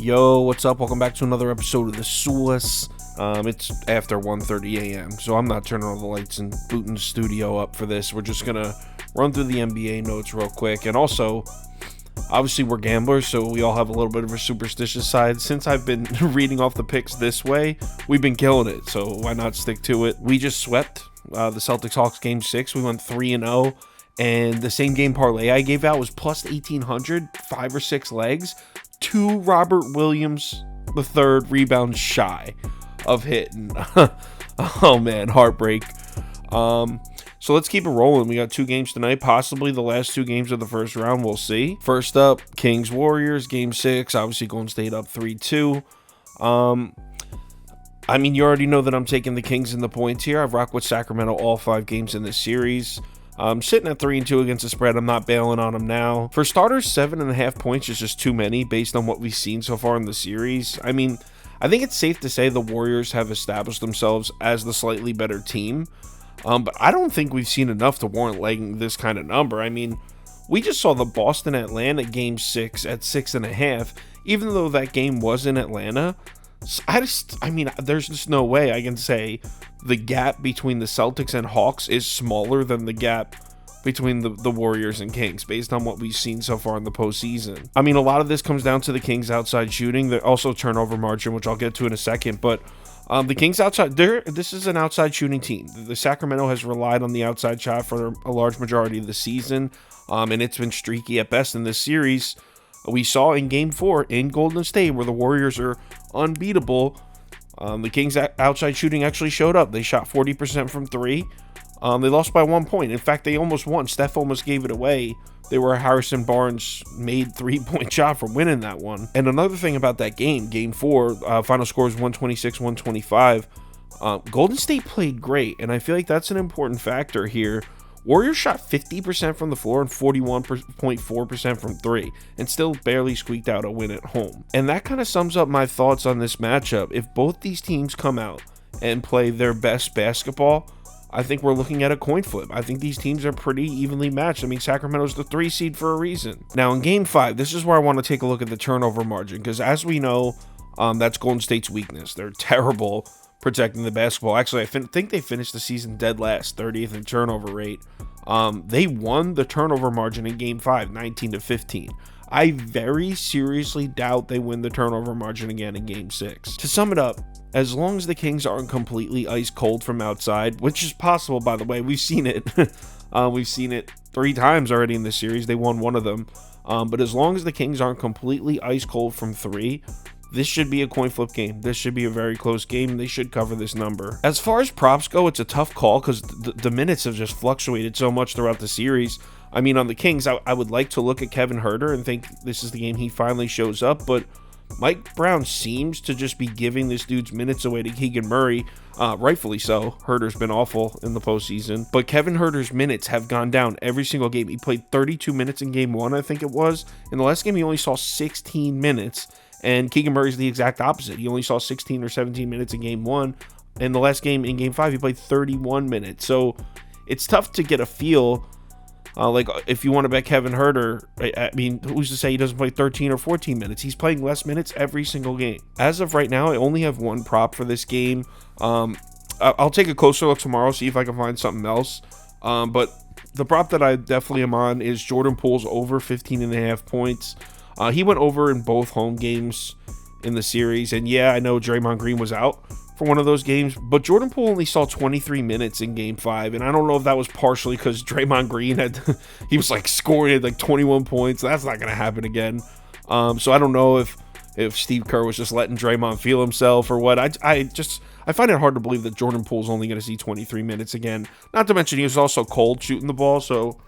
Yo, what's up? Welcome back to another episode of The Source. It's after 1:30 a.m., so I'm not turning all the lights and booting the studio up for this. We're just going to run through the NBA notes real quick. And also, obviously, we're gamblers, so we all have a little bit of a superstitious side. Since I've been reading off the picks this way, we've been killing it, so why not stick to it? We just swept the Celtics-Hawks Game 6. We went 3-0. And the same game parlay I gave out was plus 1,800, 5 or 6 legs. 2 Robert Williams III rebounds shy of hitting. Oh man, heartbreak. So let's keep it rolling. We got 2 games tonight, possibly the last 2 games of the first round. We'll see. First up, Kings Warriors, Game 6. Obviously, Golden State up 3-2. I mean, you already know that I'm taking the Kings in the points here. I've rocked with Sacramento all 5 games in this series. Sitting at 3-2 against the spread. I'm not bailing on them now. For starters, 7.5 points is just too many based on what we've seen so far in the series. I mean, I think it's safe to say the Warriors have established themselves as the slightly better team. But I don't think we've seen enough to warrant laying this kind of number. I mean, we just saw the Boston-Atlanta Game 6 at 6.5. Even though that game was in Atlanta, I mean, there's just no way I can say the gap between the Celtics and Hawks is smaller than the gap between the Warriors and Kings based on what we've seen so far in the postseason. I mean, a lot of this comes down to the Kings outside shooting. They're also turnover margin, which I'll get to in a second, but the Kings outside, this is an outside shooting team. The Sacramento has relied on the outside shot for a large majority of the season, and it's been streaky at best in this series. We saw in Game 4 in Golden State where the Warriors are unbeatable. The Kings' outside shooting actually showed up. They shot 40% from 3. They lost by 1 point. In fact, they almost won. Steph almost gave it away. They were a Harrison Barnes made 3-point shot from winning that one. And another thing about that game, Game 4, final score is 126-125. Golden State played great, and I feel like that's an important factor here. Warriors shot 50% from the floor and 41.4% from 3 and still barely squeaked out a win at home. And that kind of sums up my thoughts on this matchup. If both these teams come out and play their best basketball, I think we're looking at a coin flip. I think these teams are pretty evenly matched. I mean, Sacramento's the 3 seed for a reason. Now in Game 5, this is where I want to take a look at the turnover margin because as we know, that's Golden State's weakness. They're terrible protecting the basketball. Actually, I think they finished the season dead last, 30th in turnover rate. They won the turnover margin in Game 5, 19-15. I very seriously doubt they win the turnover margin again in Game 6. To sum it up, as long as the Kings aren't completely ice cold from outside, which is possible, by the way, we've seen it. We've seen it 3 times already in this series. They won 1 of them. But as long as the Kings aren't completely ice cold from 3, this should be a coin flip game. This should be a very close game. They should cover this number. As far as props go, it's a tough call because the minutes have just fluctuated so much throughout the series. I mean, on the Kings, I would like to look at Kevin Huerter and think this is the game he finally shows up, but Mike Brown seems to just be giving this dude's minutes away to Keegan Murray. Rightfully so. Huerter's been awful in the postseason, but Kevin Huerter's minutes have gone down every single game. He played 32 minutes in Game 1, I think it was. In the last game, he only saw 16 minutes. And Keegan Murray's the exact opposite. He only saw 16 or 17 minutes in Game 1. In the last game, in Game 5, he played 31 minutes. So it's tough to get a feel. Like, if you want to bet Kevin Huerter, I mean, who's to say he doesn't play 13 or 14 minutes? He's playing less minutes every single game. As of right now, I only have 1 prop for this game. I'll take a closer look tomorrow, see if I can find something else. But the prop that I definitely am on is Jordan Poole's over 15.5 points. He went over in both home games in the series. And yeah, I know Draymond Green was out for one of those games, but Jordan Poole only saw 23 minutes in Game 5. And I don't know if that was partially because Draymond Green he was like scoring at like 21 points. That's not going to happen again. So I don't know if Steve Kerr was just letting Draymond feel himself or what. I find it hard to believe that Jordan Poole's only going to see 23 minutes again. Not to mention he was also cold shooting the ball. So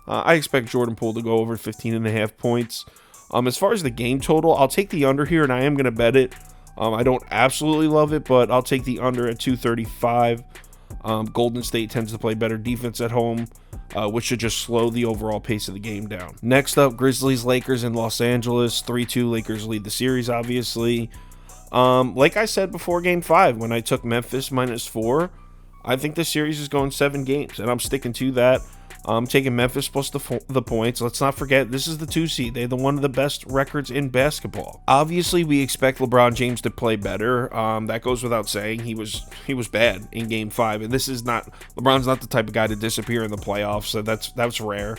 I expect Jordan Poole to go over 15.5 points. As far as the game total, I'll take the under here, and I am going to bet it. I don't absolutely love it, but I'll take the under at 235. Golden State tends to play better defense at home, which should just slow the overall pace of the game down. Next up, Grizzlies Lakers in Los Angeles. 3-2, Lakers lead the series, obviously. Like I said before Game 5, when I took Memphis -4, I think the series is going 7 games, and I'm sticking to that. Taking Memphis plus the points. Let's not forget, this is the 2 seed. They're one of the best records in basketball. Obviously, we expect LeBron James to play better. That goes without saying. He was bad in Game 5, and LeBron's not the type of guy to disappear in the playoffs, so that's rare.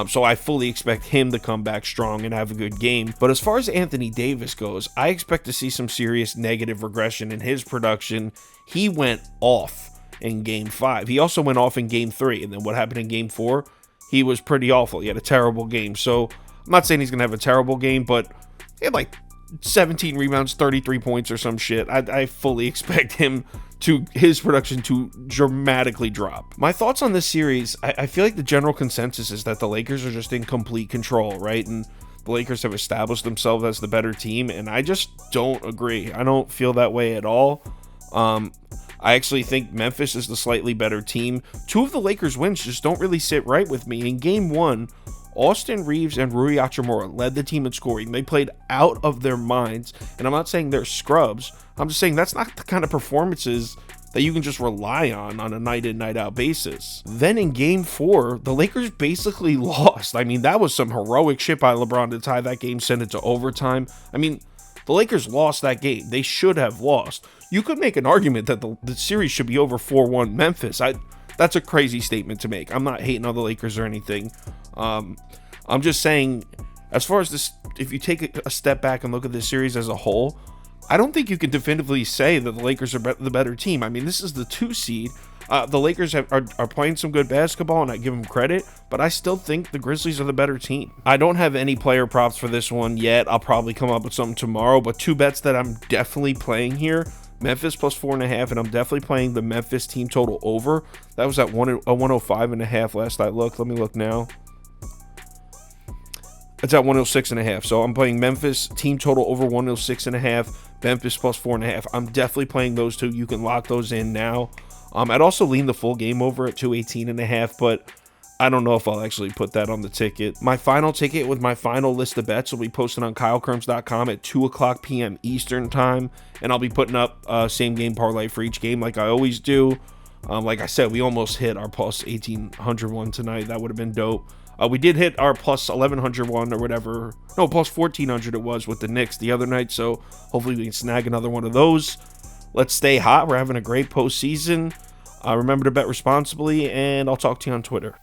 So I fully expect him to come back strong and have a good game. But as far as Anthony Davis goes, I expect to see some serious negative regression in his production. He went off in Game 5. He also went off in Game 3. And then what happened in Game 4? He was pretty awful. He had a terrible game. So I'm not saying he's going to have a terrible game, but he had like 17 rebounds, 33 points or some shit. I fully expect his production to dramatically drop. My thoughts on this series, I feel like the general consensus is that the Lakers are just in complete control, right? And the Lakers have established themselves as the better team, and I just don't agree. I don't feel that way at all. I actually think Memphis is the slightly better team. 2 of the Lakers' wins just don't really sit right with me. In Game 1, Austin Reeves and Rui Hachimura led the team in scoring. They played out of their minds, and I'm not saying they're scrubs. I'm just saying that's not the kind of performances that you can just rely on a night in, night out basis. Then in Game 4, the Lakers basically lost. I mean, that was some heroic shit by LeBron to tie that game, send it to overtime. I mean, the Lakers lost that game. They should have lost. You could make an argument that the series should be over 4-1 Memphis. That's a crazy statement to make. I'm not hating on the Lakers or anything. I'm just saying, as far as this, if you take a step back and look at this series as a whole, I don't think you can definitively say that the Lakers are the better team. I mean, this is the 2 seed. The Lakers are playing some good basketball, and I give them credit, but I still think the Grizzlies are the better team. I don't have any player props for this one yet. I'll probably come up with something tomorrow, but 2 bets that I'm definitely playing here. Memphis plus 4.5, and I'm definitely playing the Memphis team total over. That was at 105.5 last I looked. Let me look now. It's at 106.5. So I'm playing Memphis team total over 106.5. Memphis plus 4.5. I'm definitely playing those 2. You can lock those in now. I'd also lean the full game over at 218.5, but I don't know if I'll actually put that on the ticket. My final ticket with my final list of bets will be posted on KyleKirms.com at 2 o'clock p.m. Eastern time, and I'll be putting up same game parlay for each game like I always do. Like I said, we almost hit our plus 1,800 one tonight. That would have been dope. We did hit our plus 1,100 one or whatever. No, plus 1,400 it was with the Knicks the other night, so hopefully we can snag another one of those. Let's stay hot. We're having a great postseason. Remember to bet responsibly, and I'll talk to you on Twitter.